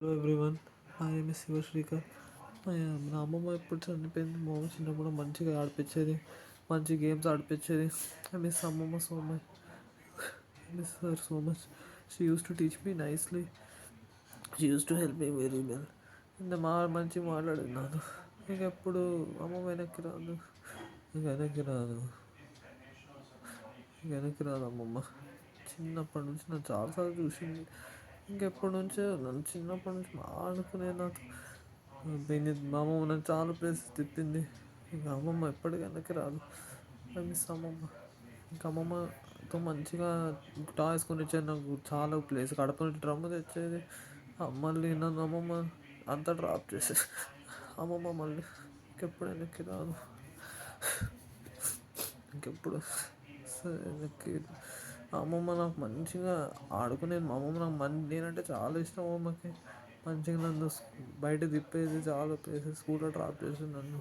Hello everyone, I am Shivasrikar. నా అమ్మమ్మ ఎప్పుడు చనిపోయింది. మా అమ్మ చిన్నప్పుడు మంచిగా ఆడిపించేది, మంచి గేమ్స్ ఆడిపించేది. ఐ మిస్ అమ్మమ్మ so much, miss her so much. She use to teach me nicely, she use to help me very well. మంచి మాట్లాడేది నాతో. ఇంకెప్పుడు అమ్మమ్మ వెనక్కి రాదు, ఇంక వెనక్కి రాదు, ఇంక వెనక్కి రాదు అమ్మమ్మ. చిన్నప్పటి నుంచి నన్ను చాలాసార్లు చూసింది. ఇంకెప్పటి నుంచో నన్ను చిన్నప్పటి నుంచి బాగా ఆడుకునే నాతో పోయింది. మా అమ్మమ్మ నన్ను చాలా ప్లేసెస్ తిప్పింది. ఇంకా అమ్మమ్మ ఎప్పటికీ వెనక్కి రాదు. ఐ మిస్ అమ్మమ్మ. ఇంకా అమ్మమ్మతో మంచిగా టాయ్స్ కొనిచ్చేది నాకు. చాలా ప్లేస్ కడప నుంచి డ్రమ్ తెచ్చేది. మళ్ళీ నన్ను అమ్మమ్మ అంతా డ్రాప్ చేసేది. అమ్మమ్మ మళ్ళీ ఇంకెప్పుడు వెనక్కి రాదు, ఇంకెప్పుడు వెనక్కి. అమ్మమ్మ నాకు మంచిగా ఆడుకునేది. మా అమ్మమ్మ నాకు నేనంటే చాలా ఇష్టం. అమ్మమ్మకి మంచిగా నన్ను బయట తిప్పేది, చాలా ప్లేసెస్ స్కూల్లో డ్రాప్ చేసింది నన్ను.